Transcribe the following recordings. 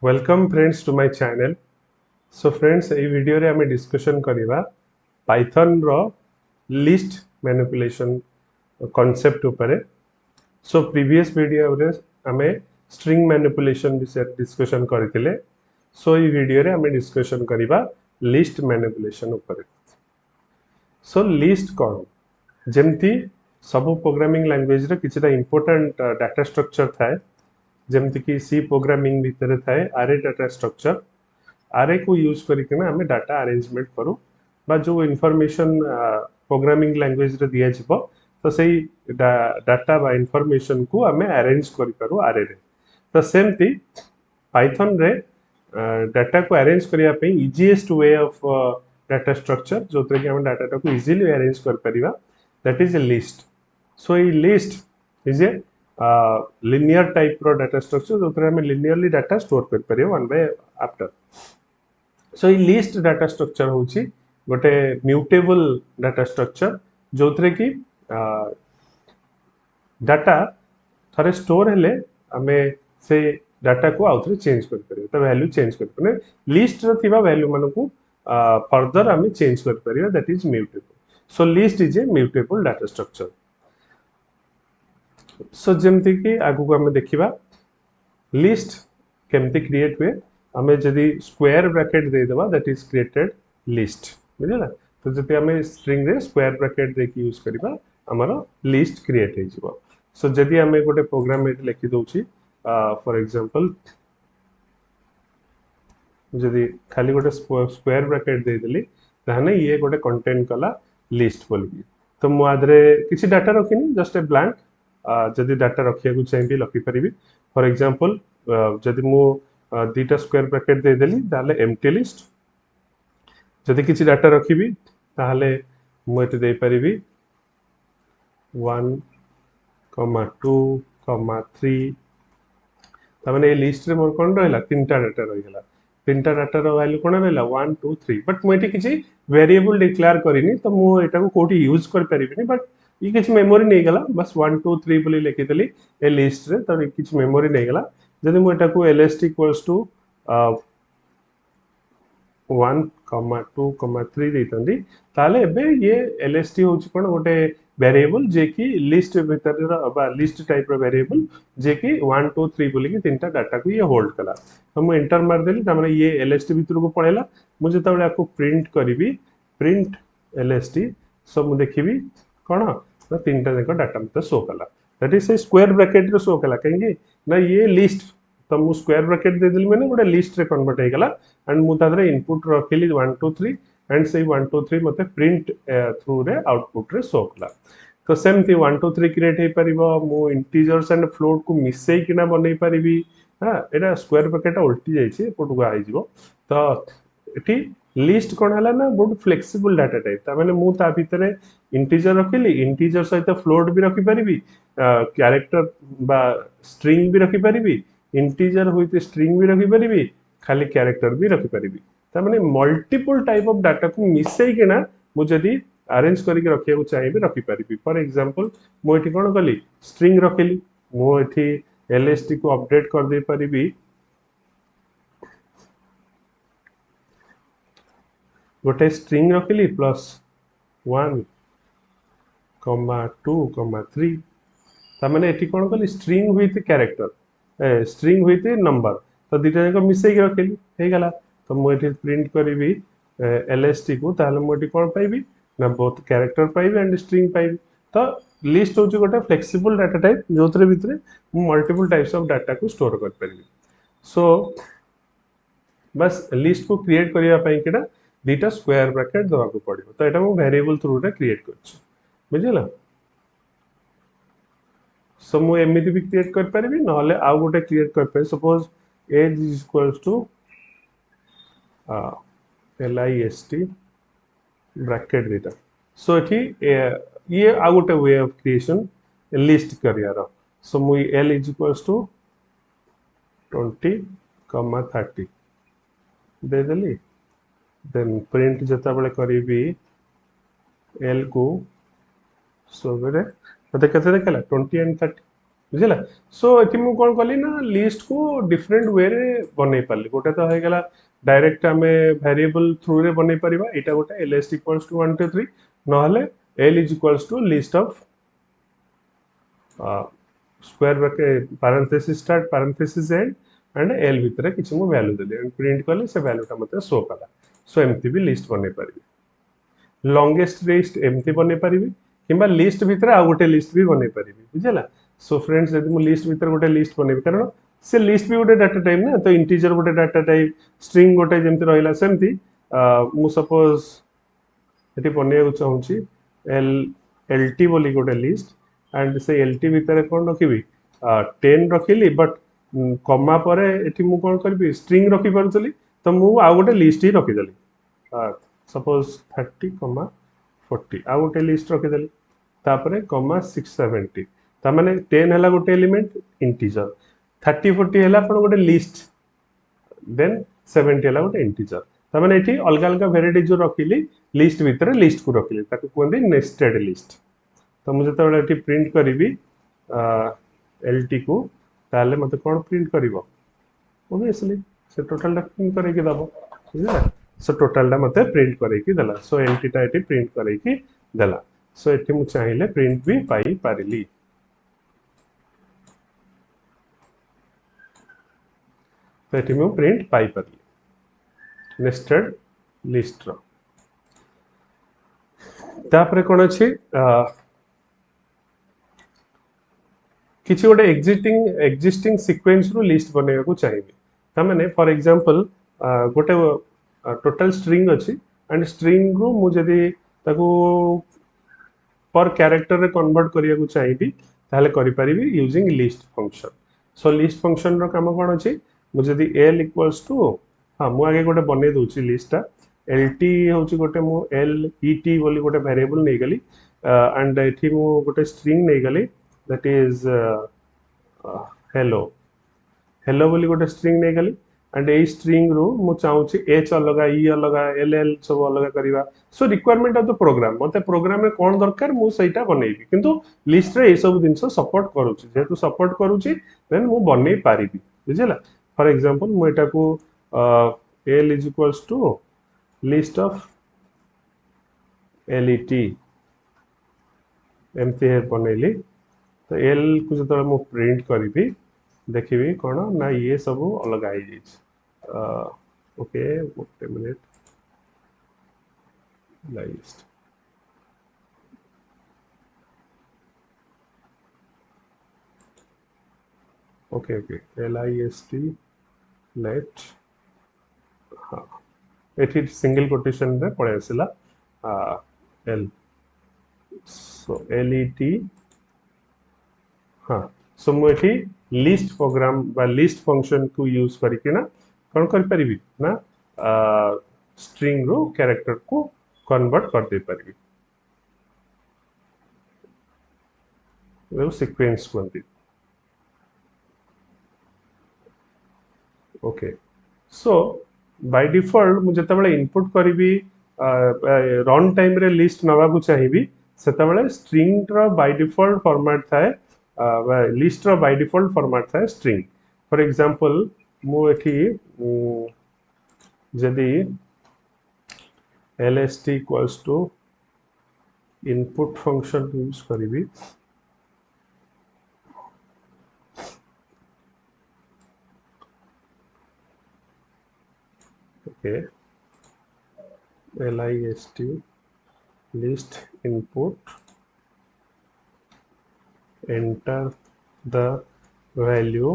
Welcome friends to my channel. So friends ये video रे हमें डिस्कशन करिबा पाइथन रो लिस्ट मैनिपुलेशन कांसेप्ट ऊपर। सो प्रीवियस वीडियो रे हमें स्ट्रिंग मैनिपुलेशन विषय डिस्कशन करथिले। सो ये वीडियो रे हमें डिस्कशन करिबा लिस्ट मैनिपुलेशन ऊपर। सो लिस्ट कौन जेमती सब प्रोग्रामिंग लैंग्वेज रे किछटा इंपोर्टेंट डाटा स्ट्रक्चर थाए जेमती कि सी प्रोग्रामिंग भीतर थाए अरे डाटा स्ट्रक्चर आरे को यूज करके ना हमें डाटा अरेंजमेंट करू बा जो इनफॉरमेशन प्रोग्रामिंग लैंग्वेज रे दिया जिवो तो सही डाटा बा इनफॉरमेशन को हमें अरेंज करि करू आरे रे। तो सेमती पाइथन रे डाटा को अरेंज करिया पे easiest way of data structure जो कि हम डाटा को इजीली अरेंज कर परिबा that is a list. So ये list is a linear type रो डाटा स्ट्रक्चर जो हम लिनियरली डाटा स्टोर कर परिबा वन बाय आफ्टर। सो ये लिस्ट डाटा स्ट्रक्चर होची गोटे म्यूटेबल डाटा स्ट्रक्चर जो कि डाटा थरे स्टोर हेले हमें से डाटा को आउथरे चेंज कर परिबा तो वैल्यू चेंज कर परिबा लिस्ट रो थिबा वैल्यू माने को फर्दर हमें चेंज कर परिबा that is mutable. So list is a mutable data structure. So जेमति कि आगु को हमें देखिबा लिस्ट केमति क्रिएट हुए हमें जदि स्क्वायर ब्रैकेट दे देबा दैट इज क्रिएटेड लिस्ट बुझला। तो जति हमें स्ट्रिंग रे स्क्वायर ब्रैकेट दे के यूज करबा हमर लिस्ट क्रिएट हे जिवो। सो जदि हमें गोटे प्रोग्राम में लिखि दोछि फॉर एग्जांपल जदि खाली गोटे स्क्वायर ब्रैकेट दे देली ताने ये गोटे कंटेंट कला लिस्ट बोली तो मु आदरे किछि डाटा रखिनी जस्ट ए ब्लैंक जदि डाटा रखिया को चाहिए लखि परिबी। फॉर एग्जांपल जदि मु दीटा स्क्वायर ब्रैकेट दे देली ताले एम्प्टी लिस्ट जदि किछि डाटा रखिबी ताले मु एते दे परिबी 1 2 3 तामाने ए लिस्ट रे मोर कोन रहला तीनटा डाटा रहिला तीनटा डाटा रो वैल्यू कोन रहला 1 2 3 बट मु एटी किछि वेरिएबल डिक्लेयर करिनी तो मु एटा को कोठी यूज कर परिबिनी बट ये किछि मेमोरी नहीं गला बस 1 2 3 बोली लिखि देली ए लिस्ट रे तो किछि मेमोरी नहीं गला। जदि मु एटा को lst इक्वल्स टू 1 2 3 देतंदी ताले एबे ये lst होची कोन गोटे वेरिएबल जे कि लिस्ट भीतर बा लिस्ट टाइप रो वेरिएबल जे कि 1 2 3 बोली कि तीनटा डाटा को ये होल्ड कला। तो मु एंटर मार देली त माने ये lst भीतर को पळेला मु जता बेला को प्रिंट करिवि प्रिंट lst सो मु देखिबी कोन तो तीनटा जक डाटा मते शो कला दैट इज से स्क्वायर ब्रैकेट रो शो कला कहेंगे ना ये लिस्ट तो मु स्क्वायर ब्रैकेट दे दिल मैंने गोटे लिस्ट रे कन्वर्ट हे गला एंड मु तादरे इनपुट रखिली 1 2 3 एंड से 1 2 3 मते प्रिंट थ्रू रे आउटपुट रे शो कला। तो सेमती 1 2 3 क्रिएट हे परिबो मु इंटीजर्स एंड फ्लोट को मिसई किना बनै परिबी। हां एटा स्क्वायर ब्रैकेट उल्टी जाई छी एपट को आइ जिवो तो एठी लिस्ट कोन हला ना बहुत फ्लेक्सिबल डाटा टाइप ता माने मु ता भीतरे इंटीजर रखिली इंटीजर सहित फ्लोट भी रखि परिबी कैरेक्टर बा स्ट्रिंग भी रखि परिबी इंटीजर होइते स्ट्रिंग भी रखि परिबी खाली कैरेक्टर भी रखि परिबी ता माने मल्टीपल टाइप ऑफ डाटा को मिसई केना मु जदी अरेंज करके रखिया को चाहिए रखि परिबी। फॉर एग्जांपल मु एठी कोन कली स्ट्रिंग रखिली मु एठी lst को अपडेट कर दे परिबी गोटे स्ट्रिंग रखिली प्लस 1 2 3 ता माने एठी कोन कली string with character string with number तो दीटा जक मिसई के रखिली हे गला। तो मु एठी प्रिंट करिवि lst को ताले मु एठी कोन पाइबी ना बोथ कैरेक्टर पाइबी एंड स्ट्रिंग पाइबी। तो लिस्ट होची गोटे फ्लेक्सिबल डाटा टाइप जोथरे भितरे मु मल्टीपल टाइप्स ऑफ डाटा को स्टोर कर परिबी। सो बस लिस्ट को क्रिएट करिया पई केडा दीटा स्क्वायर ब्रैकेट दवा को पड़िबो तो एटा मु वेरिएबल थ्रू रे क्रिएट करछु बुझिला। सो मु एमिति भी क्रिएट कर परिबी नहले आ गोटे क्रिएट कर परिबी suppose as is equals to list bracket देता। सो एठी ये आ गोटे वे ऑफ क्रिएशन लिस्ट करियार। सो मु l इज इक्वल्स टू 20 30 दे देली देन प्रिंट जता बेले करिबी l को सो बेरे तो केते देखला 20 एंड 30 बुझला। सो एथि मु कोन कली ना लिस्ट को डिफरेंट वे रे बनै पाली। गोटे तो हो गला डायरेक्ट आमे वेरिएबल थ्रू रे बनै परिबा, एटा गोटे ls इक्वल्स टू 1 2 3 नहले l is equals to list of square bracket parenthesis start parenthesis end end l भितर किछि मु वैल्यू देली एंड प्रिंट कले से वैल्यू टा मते शो कला। सो एमती भी लिस्ट बनै परिबी। लॉन्गेस्ट लिस्ट एमती बनै परिबी किंबा लिस्ट भितर आ गोटे लिस्ट भी बनै परिबी। बुझला। सो फ्रेंड्स यदि मु लिस्ट भितर गोटे लिस्ट बनेबी, कारण से लिस्ट भी गोटे डाटा टाइप ना, तो इंटीजर गोटे डाटा टाइप, स्ट्रिंग गोटे जेमती रहिला सेमती मु सपोज एटी बनेबा चाहूची एल एलटी बोली गोटे लिस्ट एंड से एलटी भितर कोन रखिबी 10 रखिली, बट कमा परे एटी मु कोन करबी स्ट्रिंग रखि परतली, तो मु आ गोटे लिस्ट ही रखि देली। सपोज 30 कमा 40 आ गोटे लिस्ट रखि देली, तापरे कमा 670 ता माने 10 हला गोटे एलिमेंट इंटीजर, 30 40 हला पण गोटे लिस्ट, देन 70 हला गोटे इंटीजर। ता माने एठी अलग अलग वेराइटी जो रखिली लिस्ट भितर लिस्ट को रखिली ताको कोनदी नेस्टेड लिस्ट। तो मुझे तो एठी प्रिंट करिवि एलटी को, ताले मते कोन प्रिंट करिवो ओबवियसली से टोटल टा प्रिंट करे के दबो। बुझला। सो टोटल टा मते प्रिंट करे की देला। सो एलटी टा एठी प्रिंट करे की देला। सो एठी मु चाहिले प्रिंट भी पाई पारिली। तो एठी मु प्रिंट पाई पारिली नेस्टेड लिस्ट रो। तापरे कोन अछि किसी गोटे एक्जिस्टिंग सीक्वेंस रू लिस्ट बनेगा को चाहिए। ता माने फॉर एग्जांपल गोटे टोटल स्ट्रिंग अछि एंड स्ट्रिंग रू मु जदी ताको पर कैरेक्टर रे कन्वर्ट करिया को चाहिए ताले करि परिबी यूजिंग लिस्ट फंक्शन। सो लिस्ट फंक्शन रो काम कोन अछि, मु जदी l इक्वल्स टू हां मु आगे गोटे बनै दोछि लिस्ट टा lt होछि गोटे मु let बोली गोटे वेरिएबल नै गली एंड एठी मु गोटे स्ट्रिंग नै गली दैट इज हेलो हेलो बोली गोटे स्ट्रिंग नै गली एंड ए स्ट्रिंग रू मु चाहूची h अलगा e अलगा ll सब अलगा करिवा। सो रिक्वायरमेंट ऑफ द प्रोग्राम मते प्रोग्राम में कोन दरकार मु सेटा बनेबी, किंतु लिस्ट रे ए सब दिनस सपोर्ट करूची, जेतु सपोर्ट करूची देन मु बनै पारिबी। बुझला। फॉर एग्जांपल मु एटा को l is equals to list of let empty है बनैली। तो l को जतरा मु प्रिंट करिबी देखिबी कोन ना ये सब अलग आई जाइछ। Okay okay minute list okay okay list let हाँ एठी सिंगल कोटेशन रे पळे आसिला l। सो let हाँ सो मु एठी लिस्ट प्रोग्राम बा लिस्ट फंक्शन को यूज करके ना कौन कर परिबी ना स्ट्रिंग रो कैरेक्टर को कन्वर्ट कर दे परिबी। वो सीक्वेंस बनती। ओके सो बाय डिफॉल्ट मु जते बेले इनपुट करिबी रन टाइम रे लिस्ट नवा को चाहिबी सेते बेले स्ट्रिंग रो बाय डिफॉल्ट फॉर्मेट थाए लिस्ट रो बाय डिफॉल्ट फॉर्मेट थाए स्ट्रिंग। फॉर एग्जांपल मु एठी जदी lst equals to input function use करिबी okay list list input enter the value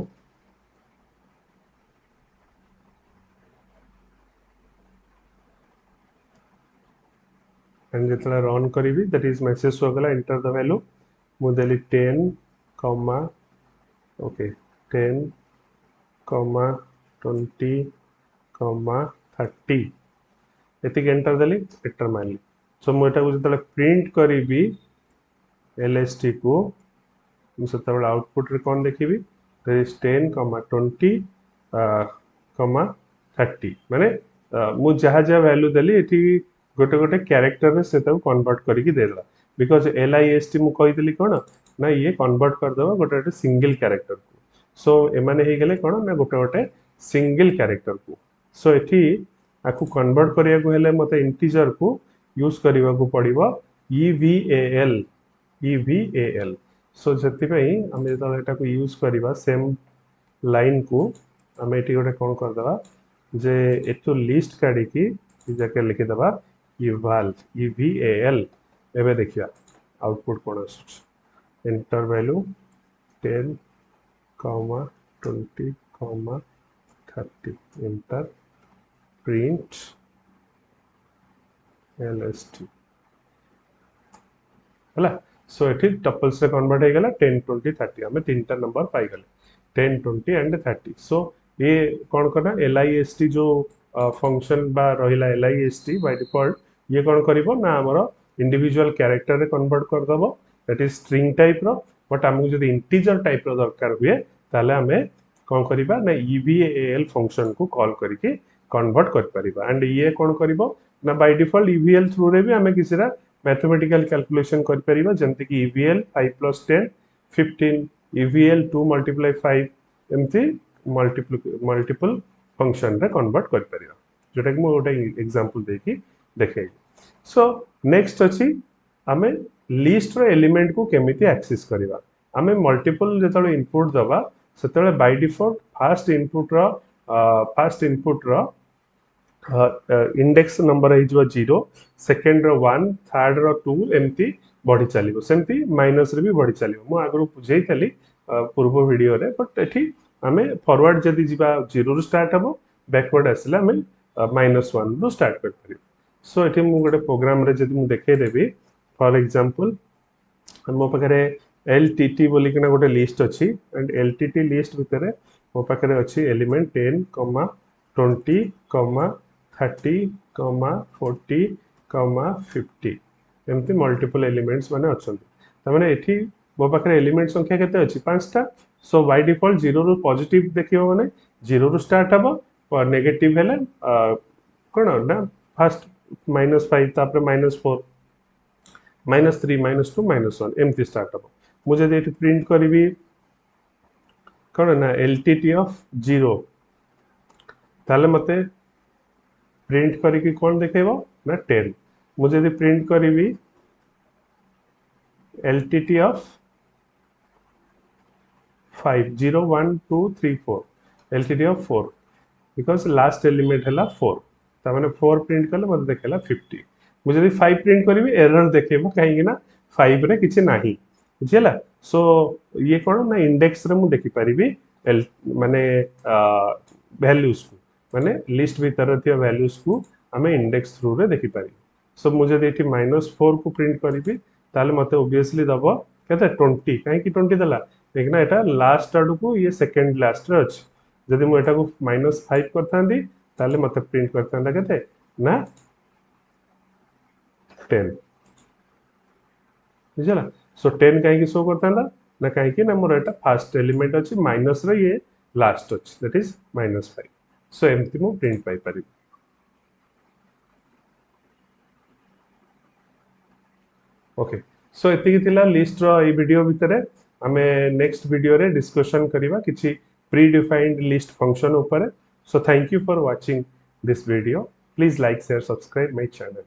and जितला रन करिबी दैट इज मैसेज हो गला एंटर द वैल्यू मु देली 10 comma okay 10 comma 20 comma 30 एतिक enter देली एंटर मारली। सो मु एटा को जतला प्रिंट करिबी lst को मु सतबेला आउटपुट रे कोन देखिबी दैट इज 10 कॉमा 20 कॉमा 30 माने मु जहा जहा वैल्यू देली एठी गोटे गोटे कैरेक्टर रे सेता कन्वर्ट करिकि देला बिकॉज़ list मु कहि देली कोन ना ये कन्वर्ट कर दबा गोटे गोटे सिंगल कैरेक्टर को सो एमाने हे गेले कोन ना गोटे गोटे सिंगल कैरेक्टर को सो एठी आकु कन्वर्ट करिया को हेले मते इंटीजर को यूज करिवा को पड़िबो EVAL सो जति पई हम जेता एटा को यूज करिवा सेम लाइन को हम एठी गोटे कोन कर दबा जे एतो लिस्ट काढी की जाके लिखि दबा EVAL एबे देखिया आउटपुट कोन आसुछ enter value 10 20 30 enter print LST हला सो एठी टपल्स रे कन्वर्ट हे गेला 10 20 30 हमें तीनटा नंबर पाई गले 10 20 एंड 30 सो ये कोन करना LIST जो फंक्शन बा रहिला LIST बाय डिफॉल्ट ये कोन करिवो ना हमरो इंडिविजुअल कैरेक्टर रे कन्वर्ट कर दबो दैट इज स्ट्रिंग टाइप रो बट हमहु जदी इंटीजर टाइप रो दरकार हुए ताले हमें कोन करिबा ना EVAL फंक्शन को कॉल करके कन्वर्ट कर परिबा एंड ये कोन करिवो ना बाय डिफॉल्ट EVL थ्रू रे भी हमें किसीरा मैथमेटिकल कैलकुलेशन कर परिबा जंते कि EVL 5 + 10 15 EVL 2 × 5 एमती मल्टीपल फंक्शन रे कन्वर्ट कर परिबा जोटा कि मो गोटे एग्जांपल देकी देखै सो नेक्स्ट अछि हमें लिस्ट रो एलिमेंट को केमिति एक्सेस करिबा हमें मल्टीपल जेतले इनपुट दबा सेतले बाय डिफॉल्ट फर्स्ट इनपुट रो इंडेक्स नंबर है 0 सेकंड रो 1 थर्ड रो 2 एमती बढ़ी चलिबो सेमती माइनस रे भी बढ़ी चलिबो मु आगरो बुझेई थली पूर्व वीडियो रे बट एठी हमें फॉरवर्ड जदी जिबा 0 रो स्टार्ट हबो बैकवर्ड आसिला हमें -1 रो स्टार्ट कर परिबो सो एठी मु गोटे प्रोग्राम रे जदी मु देखे देबी फॉर एग्जांपल मो पाखरे LTT बोली किना गोटे लिस्ट अछि एंड LTT लिस्ट भितरे मो पाखरे अछि एलिमेंट 10 20 30 40 50 एमती मल्टीपल एलिमेंट्स माने अछंती त माने एठी मो पाखरे एलिमेंट संख्या केते अछि 5टा सो बाय डिफॉल्ट 0 रो पॉजिटिव देखियो माने 0 रो स्टार्ट हबो और नेगेटिव हेले कोन ना फर्स्ट -5 तापर -4 -3 -2 -1 एमती स्टार्ट हबो मुझे एठी प्रिंट करबी कोन ना LTT ऑफ 0 ताले मते प्रिंट करिकी कौन देखेबो ना 10 मुझे यदि प्रिंट करिवी LTT of 5 0 1 2 3 4 LTT of 4 because last element हला 4 ता माने 4 प्रिंट करले मते देखेला 50 मुझे यदि 5 प्रिंट करिवी एरर देखेबो काहे ना 5 रे किछि नाही बुझिला सो ये कोन ना इंडेक्स रे मु देखि परिबी माने वैल्यूज को माने लिस्ट भीतर थिया वैल्यूज को हमें इंडेक्स थ्रू रे देखि पारी सो मुझे एठी -4 को प्रिंट करिबी ताले मते ऑब्वियसली दबो केते 20 काहे कि 20 दला देखना एटा लास्ट आडू को ये सेकंड लास्ट रे अछि जदि मु एटा को -5 करथांदी ताले मते प्रिंट करथांदा केते ना 10 बुझला सो 10 काहे कि शो करथांदा ना काहे कि ना मोर एटा फर्स्ट एलिमेंट अछि माइनस रे ये लास्ट अछि दैट इज -5 सो एमती मु प्रिंट पाई पारि ओके सो एति थिला लिस्ट रो ई वीडियो भितरे हमें नेक्स्ट वीडियो रे डिस्कशन करिवा किछि प्री डिफाइंड लिस्ट फंक्शन ऊपर so thank you for watching this video please like share subscribe my channel